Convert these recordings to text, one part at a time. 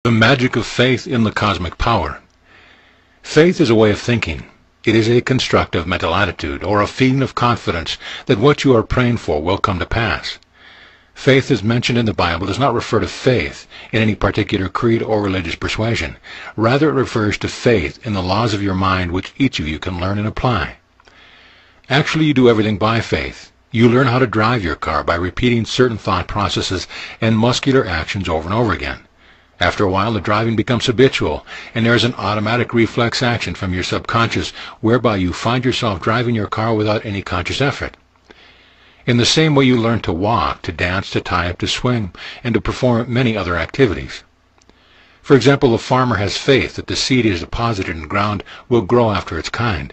The magic of faith in the cosmic power. Faith is a way of thinking. It is a constructive mental attitude, or a feeling of confidence that what you are praying for will come to pass. Faith, as mentioned in the Bible, does not refer to faith in any particular creed or religious persuasion. Rather, it refers to faith in the laws of your mind which each of you can learn and apply. Actually, you do everything by faith. You learn how to drive your car by repeating certain thought processes and muscular actions over and over again. After a while, the driving becomes habitual, and there is an automatic reflex action from your subconscious whereby you find yourself driving your car without any conscious effort. In the same way, you learn to walk, to dance, to type, to swim, and to perform many other activities. For example, the farmer has faith that the seed he has deposited in the ground will grow after its kind.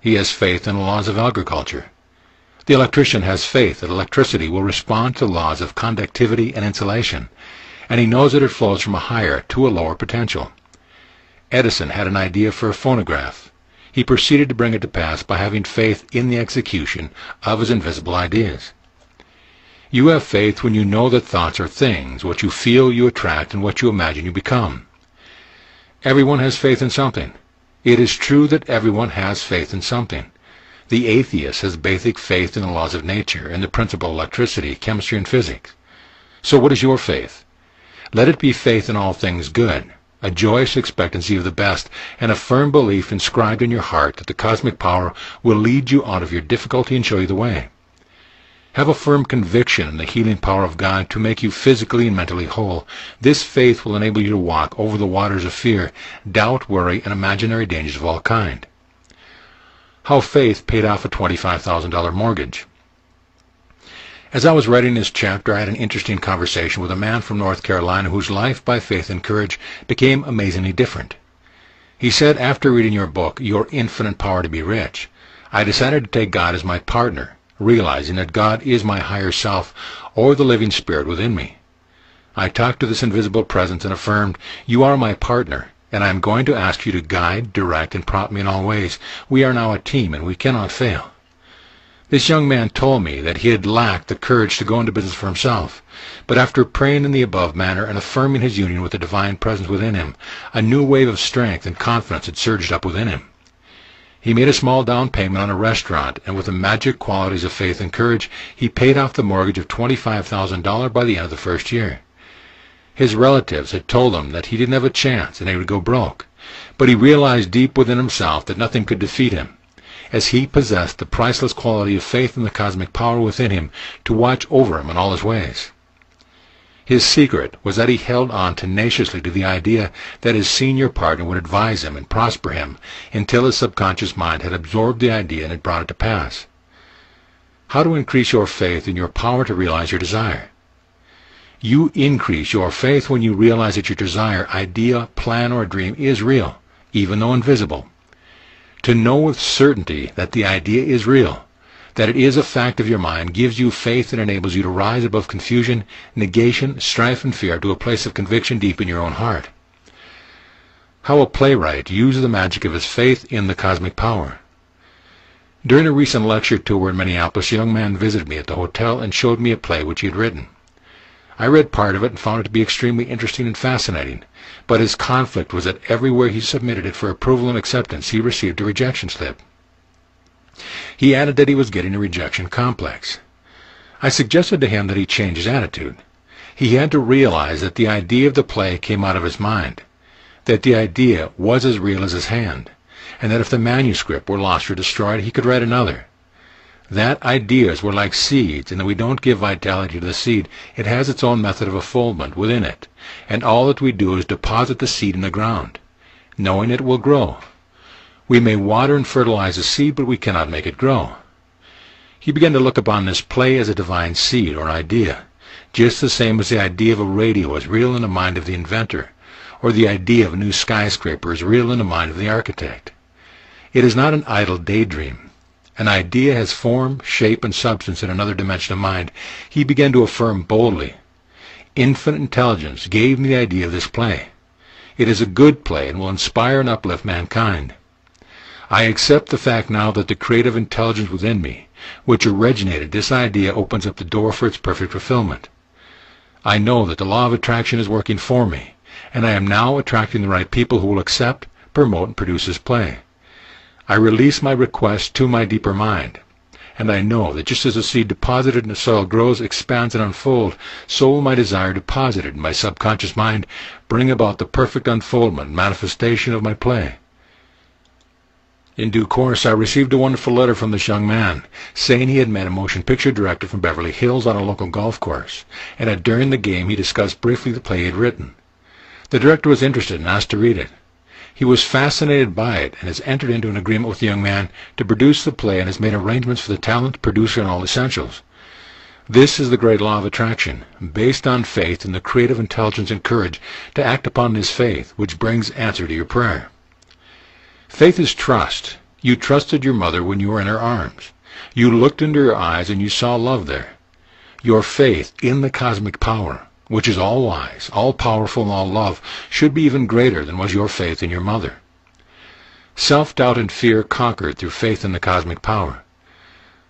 He has faith in the laws of agriculture. The electrician has faith that electricity will respond to the laws of conductivity and insulation, and he knows that it flows from a higher to a lower potential. Edison had an idea for a phonograph. He proceeded to bring it to pass by having faith in the execution of his invisible ideas. You have faith when you know that thoughts are things. What you feel, you attract, and what you imagine, you become. Everyone has faith in something. It is true that everyone has faith in something. The atheist has basic faith in the laws of nature and the principle of electricity, chemistry, and physics. So what is your faith? Let it be faith in all things good, a joyous expectancy of the best, and a firm belief inscribed in your heart that the cosmic power will lead you out of your difficulty and show you the way. Have a firm conviction in the healing power of God to make you physically and mentally whole. This faith will enable you to walk over the waters of fear, doubt, worry, and imaginary dangers of all kinds. How faith paid off a $25,000 mortgage. As I was writing this chapter, I had an interesting conversation with a man from North Carolina whose life, by faith and courage, became amazingly different. He said, after reading your book, Your Infinite Power to be Rich, I decided to take God as my partner, realizing that God is my higher self, or the living spirit within me. I talked to this invisible presence and affirmed, you are my partner, and I am going to ask you to guide, direct, and prompt me in all ways. We are now a team, and we cannot fail. This young man told me that he had lacked the courage to go into business for himself, but after praying in the above manner and affirming his union with the divine presence within him, a new wave of strength and confidence had surged up within him. He made a small down payment on a restaurant, and with the magic qualities of faith and courage, he paid off the mortgage of $25,000 by the end of the first year. His relatives had told him that he didn't have a chance and he would go broke, but he realized deep within himself that nothing could defeat him, as he possessed the priceless quality of faith in the cosmic power within him to watch over him in all his ways. His secret was that he held on tenaciously to the idea that his senior partner would advise him and prosper him until his subconscious mind had absorbed the idea and had brought it to pass. How to increase your faith in your power to realize your desire. You increase your faith when you realize that your desire, idea, plan, or dream is real, even though invisible. To know with certainty that the idea is real, that it is a fact of your mind, gives you faith and enables you to rise above confusion, negation, strife, and fear to a place of conviction deep in your own heart. How a playwright uses the magic of his faith in the cosmic power. During a recent lecture tour in Minneapolis, a young man visited me at the hotel and showed me a play which he had written. I read part of it and found it to be extremely interesting and fascinating, but his conflict was that everywhere he submitted it for approval and acceptance, he received a rejection slip. He added that he was getting a rejection complex. I suggested to him that he change his attitude. He had to realize that the idea of the play came out of his mind, that the idea was as real as his hand, and that if the manuscript were lost or destroyed, he could write another. That ideas were like seeds, and that we don't give vitality to the seed. It has its own method of unfoldment within it, and all that we do is deposit the seed in the ground, knowing it will grow. We may water and fertilize the seed, but we cannot make it grow. He began to look upon this play as a divine seed or idea, just the same as the idea of a radio is real in the mind of the inventor, or the idea of a new skyscraper is real in the mind of the architect. It is not an idle daydream. An idea has form, shape, and substance in another dimension of mind. He began to affirm boldly, infinite intelligence gave me the idea of this play. It is a good play and will inspire and uplift mankind. I accept the fact now that the creative intelligence within me, which originated this idea, opens up the door for its perfect fulfillment. I know that the law of attraction is working for me, and I am now attracting the right people who will accept, promote, and produce his play. I release my request to my deeper mind, and I know that just as a seed deposited in the soil grows, expands, and unfolds, so will my desire deposited in my subconscious mind bring about the perfect unfoldment and manifestation of my play. In due course, I received a wonderful letter from this young man, saying he had met a motion picture director from Beverly Hills on a local golf course, and that during the game he discussed briefly the play he had written. The director was interested and asked to read it. He was fascinated by it and has entered into an agreement with the young man to produce the play and has made arrangements for the talent, producer, and all essentials. This is the great law of attraction, based on faith and the creative intelligence and courage to act upon this faith, which brings answer to your prayer. Faith is trust. You trusted your mother when you were in her arms. You looked into her eyes and you saw love there. Your faith in the cosmic power, which is all-wise, all-powerful, and all-love, should be even greater than was your faith in your mother. Self-doubt and fear conquered through faith in the cosmic power.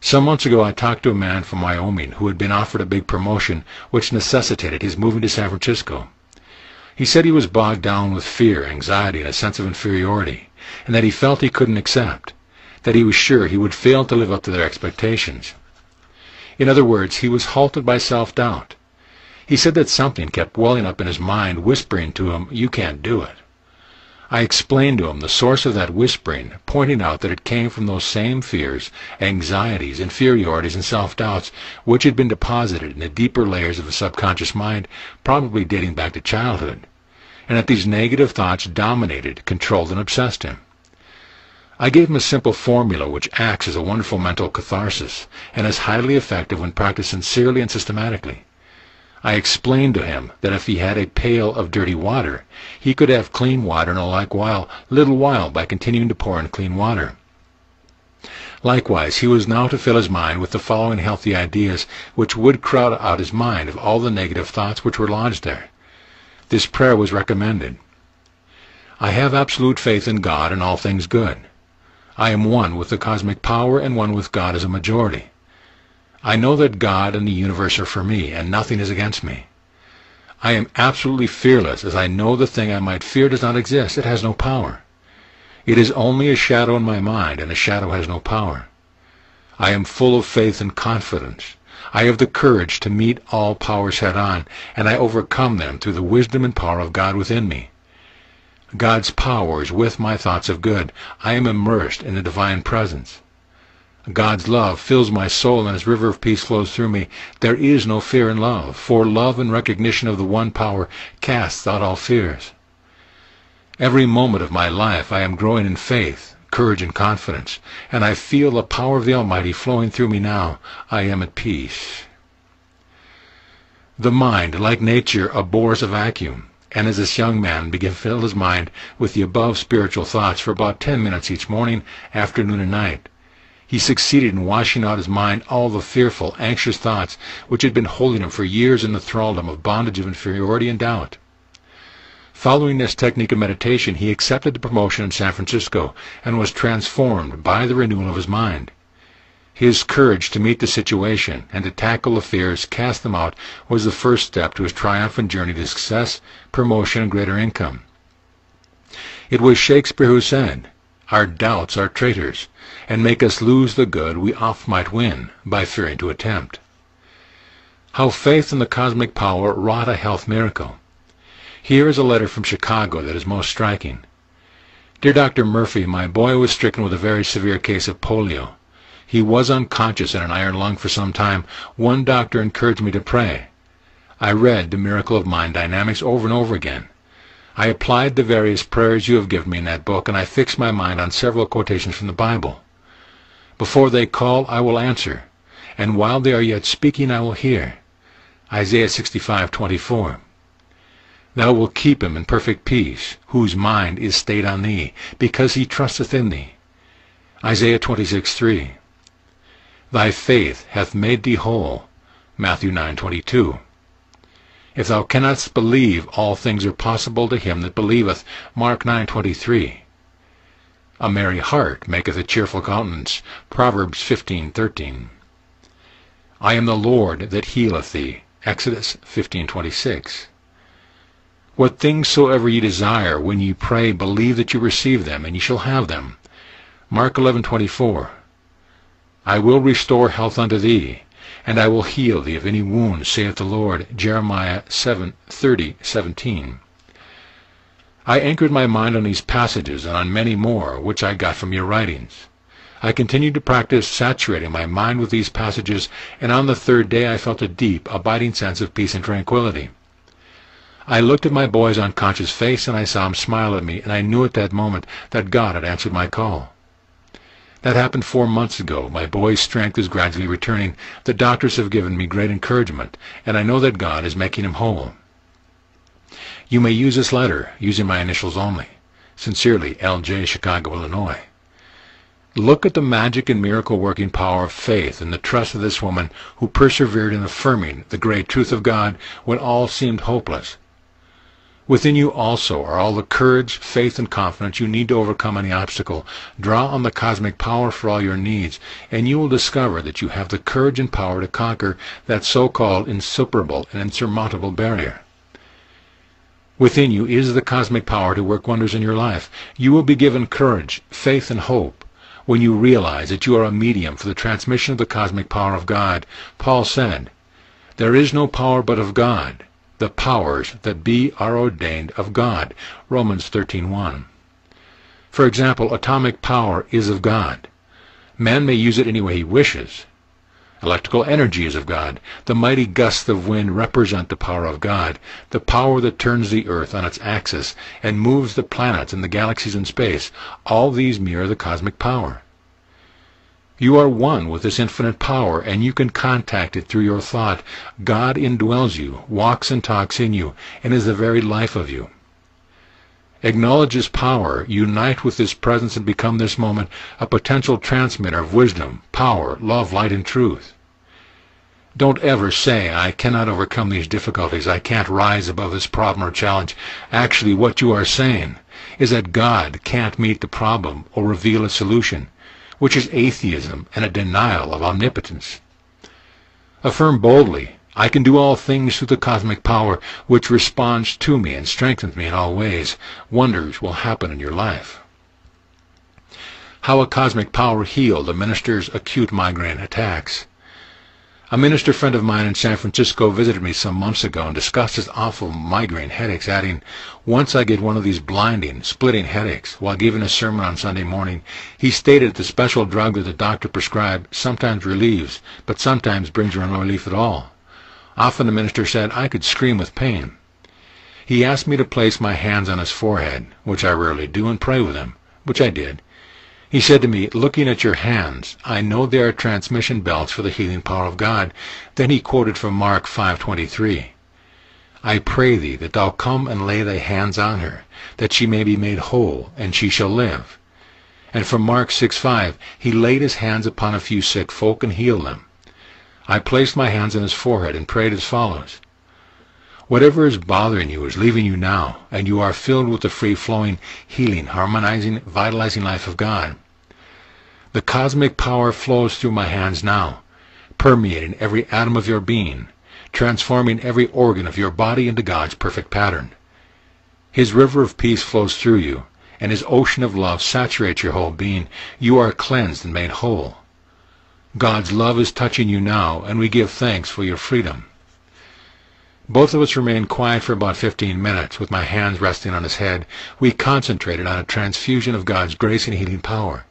Some months ago I talked to a man from Wyoming who had been offered a big promotion which necessitated his moving to San Francisco. He said he was bogged down with fear, anxiety, and a sense of inferiority, and that he felt he couldn't accept, that he was sure he would fail to live up to their expectations. In other words, he was halted by self-doubt. He said that something kept welling up in his mind, whispering to him, "You can't do it." I explained to him the source of that whispering, pointing out that it came from those same fears, anxieties, inferiorities, and self-doubts which had been deposited in the deeper layers of the subconscious mind, probably dating back to childhood, and that these negative thoughts dominated, controlled, and obsessed him. I gave him a simple formula which acts as a wonderful mental catharsis and is highly effective when practiced sincerely and systematically. I explained to him that if he had a pail of dirty water, he could have clean water in a little while by continuing to pour in clean water. Likewise, he was now to fill his mind with the following healthy ideas which would crowd out his mind of all the negative thoughts which were lodged there. This prayer was recommended. I have absolute faith in God and all things good. I am one with the cosmic power and one with God as a majority. I know that God and the universe are for me, and nothing is against me. I am absolutely fearless, as I know the thing I might fear does not exist. It has no power. It is only a shadow in my mind, and a shadow has no power. I am full of faith and confidence. I have the courage to meet all powers head-on, and I overcome them through the wisdom and power of God within me. God's power is with my thoughts of good. I am immersed in the divine presence. God's love fills my soul, and His river of peace flows through me. There is no fear in love, for love and recognition of the one power casts out all fears. Every moment of my life I am growing in faith, courage, and confidence, and I feel the power of the Almighty flowing through me now. I am at peace. The mind, like nature, abhors a vacuum, and as this young man began to fill his mind with the above spiritual thoughts for about 10 minutes each morning, afternoon, and night, he succeeded in washing out his mind all the fearful, anxious thoughts which had been holding him for years in the thraldom of bondage of inferiority and doubt. Following this technique of meditation, he accepted the promotion in San Francisco and was transformed by the renewal of his mind. His courage to meet the situation and to tackle the fears, cast them out, was the first step to his triumphant journey to success, promotion, and greater income. It was Shakespeare who said, "Our doubts are traitors, and make us lose the good we oft might win by fearing to attempt." How faith in the cosmic power wrought a health miracle. Here is a letter from Chicago that is most striking. Dear Dr. Murphy, my boy was stricken with a very severe case of polio. He was unconscious in an iron lung for some time. One doctor encouraged me to pray. I read The Miracle of Mind Dynamics over and over again. I applied the various prayers you have given me in that book, and I fixed my mind on several quotations from the Bible. Before they call, I will answer, and while they are yet speaking, I will hear. Isaiah 65:24. Thou wilt keep him in perfect peace, whose mind is stayed on thee, because he trusteth in thee. Isaiah 26:3. Thy faith hath made thee whole. Matthew 9:22. If thou cannot believe, all things are possible to him that believeth. Mark 9:23. A merry heart maketh a cheerful countenance. Proverbs 15:13. I am the Lord that healeth thee. Exodus 15:26. What things soever ye desire, when ye pray, believe that you receive them, and ye shall have them. Mark 11:24. I will restore health unto thee, and I will heal thee of any wound, saith the Lord. Jeremiah 7:30-17. I anchored my mind on these passages and on many more, which I got from your writings. I continued to practice saturating my mind with these passages, and on the third day I felt a deep, abiding sense of peace and tranquility. I looked at my boy's unconscious face, and I saw him smile at me, and I knew at that moment that God had answered my call. That happened 4 months ago. My boy's strength is gradually returning. The doctors have given me great encouragement, and I know that God is making him whole. You may use this letter, using my initials only. Sincerely, L.J., Chicago, Illinois. Look at the magic and miracle-working power of faith and the trust of this woman who persevered in affirming the great truth of God when all seemed hopeless. Within you also are all the courage, faith, and confidence you need to overcome any obstacle. Draw on the cosmic power for all your needs, and you will discover that you have the courage and power to conquer that so-called insuperable and insurmountable barrier. Within you is the cosmic power to work wonders in your life. You will be given courage, faith, and hope when you realize that you are a medium for the transmission of the cosmic power of God. Paul said, "There is no power but of God. The powers that be are ordained of God." Romans 13:1. For example, atomic power is of God. Man may use it any way he wishes. Electrical energy is of God. The mighty gusts of wind represent the power of God, the power that turns the earth on its axis and moves the planets and the galaxies in space. All these mirror the cosmic power. You are one with this infinite power, and you can contact it through your thought. God indwells you, walks and talks in you, and is the very life of you. Acknowledge His power, unite with His presence, and become this moment a potential transmitter of wisdom, power, love, light, and truth. Don't ever say, "I cannot overcome these difficulties. I can't rise above this problem or challenge." Actually, what you are saying is that God can't meet the problem or reveal a solution, which is atheism and a denial of omnipotence. Affirm boldly, "I can do all things through the cosmic power which responds to me and strengthens me in all ways." Wonders will happen in your life. How a cosmic power healed a minister's acute migraine attacks. A minister friend of mine in San Francisco visited me some months ago and discussed his awful migraine headaches, adding, "Once I get one of these blinding, splitting headaches while giving a sermon on Sunday morning. He stated the special drug that the doctor prescribed sometimes relieves, but sometimes brings no relief at all. Often the minister said I could scream with pain. He asked me to place my hands on his forehead, which I rarely do, and pray with him, which I did. He said to me, 'Looking at your hands, I know they are transmission belts for the healing power of God.' Then he quoted from Mark 5:23. 'I pray thee that thou come and lay thy hands on her, that she may be made whole, and she shall live.' And from Mark 6:5, he laid his hands upon a few sick folk and healed them. I placed my hands on his forehead and prayed as follows: Whatever is bothering you is leaving you now, and you are filled with the free-flowing, healing, harmonizing, vitalizing life of God. The cosmic power flows through my hands now, permeating every atom of your being, transforming every organ of your body into God's perfect pattern. His river of peace flows through you, and His ocean of love saturates your whole being. You are cleansed and made whole. God's love is touching you now, and we give thanks for your freedom." Both of us remained quiet for about 15 minutes, with my hands resting on his head. We concentrated on a transfusion of God's grace and healing power.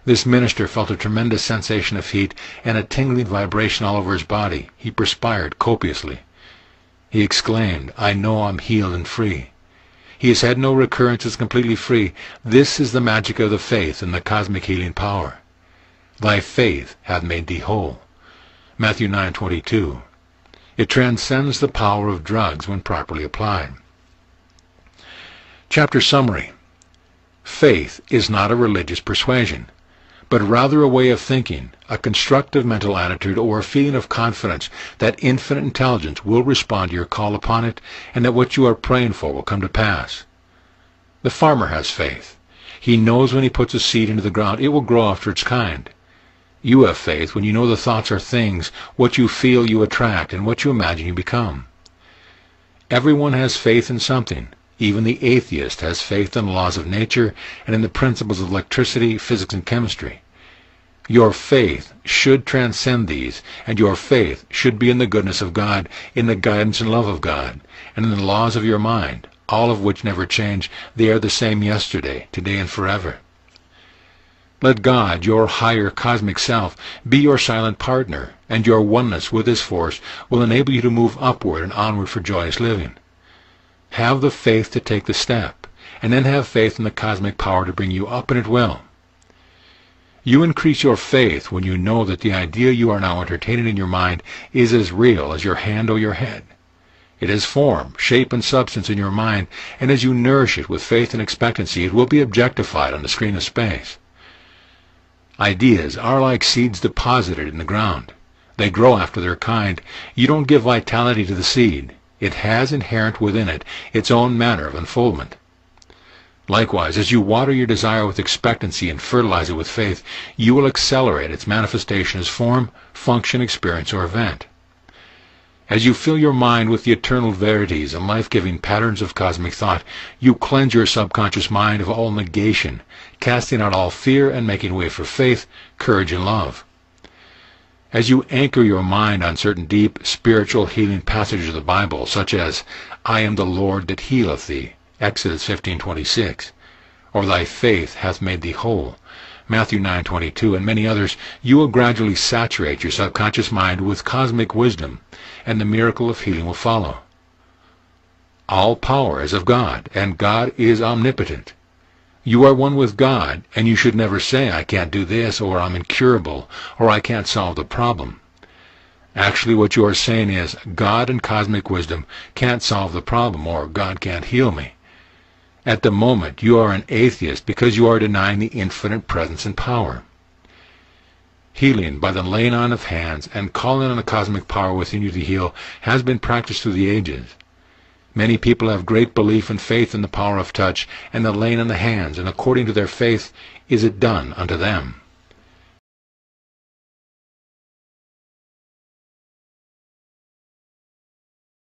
This minister felt a tremendous sensation of heat and a tingling vibration all over his body. He perspired copiously. He exclaimed, "I know I'm healed and free." He has had no recurrences, completely free. This is the magic of the faith and the cosmic healing power. "Thy faith hath made thee whole." Matthew 9:22. It transcends the power of drugs when properly applied. Chapter summary. Faith is not a religious persuasion, but rather a way of thinking, a constructive mental attitude, or a feeling of confidence that infinite intelligence will respond to your call upon it, and that what you are praying for will come to pass. The farmer has faith. He knows when he puts a seed into the ground, it will grow after its kind. You have faith when you know the thoughts are things, what you feel you attract, and what you imagine you become. Everyone has faith in something. Even the atheist has faith in the laws of nature and in the principles of electricity, physics, and chemistry. Your faith should transcend these, and your faith should be in the goodness of God, in the guidance and love of God, and in the laws of your mind, all of which never change. They are the same yesterday, today, and forever. Let God, your higher cosmic self, be your silent partner, and your oneness with His force will enable you to move upward and onward for joyous living. Have the faith to take the step, and then have faith in the cosmic power to bring you up, and it will. You increase your faith when you know that the idea you are now entertaining in your mind is as real as your hand or your head. It has form, shape, and substance in your mind, and as you nourish it with faith and expectancy, it will be objectified on the screen of space. Ideas are like seeds deposited in the ground. They grow after their kind. You don't give vitality to the seed. It has inherent within it its own manner of unfoldment. Likewise, as you water your desire with expectancy and fertilize it with faith, you will accelerate its manifestation as form, function, experience, or event. As you fill your mind with the eternal verities and life-giving patterns of cosmic thought, you cleanse your subconscious mind of all negation, casting out all fear and making way for faith, courage, and love. As you anchor your mind on certain deep, spiritual healing passages of the Bible, such as, "I am the Lord that healeth thee," Exodus 15:26, or "Thy faith hath made thee whole," Matthew 9:22, and many others, you will gradually saturate your subconscious mind with cosmic wisdom, and the miracle of healing will follow. All power is of God, and God is omnipotent. You are one with God, and you should never say, "I can't do this," or "I'm incurable," or "I can't solve the problem." Actually, what you are saying is, "God and cosmic wisdom can't solve the problem," or "God can't heal me." At the moment, you are an atheist because you are denying the infinite presence and power. Healing by the laying on of hands and calling on the cosmic power within you to heal has been practiced through the ages. Many people have great belief and faith in the power of touch and the laying on the hands, and according to their faith is it done unto them.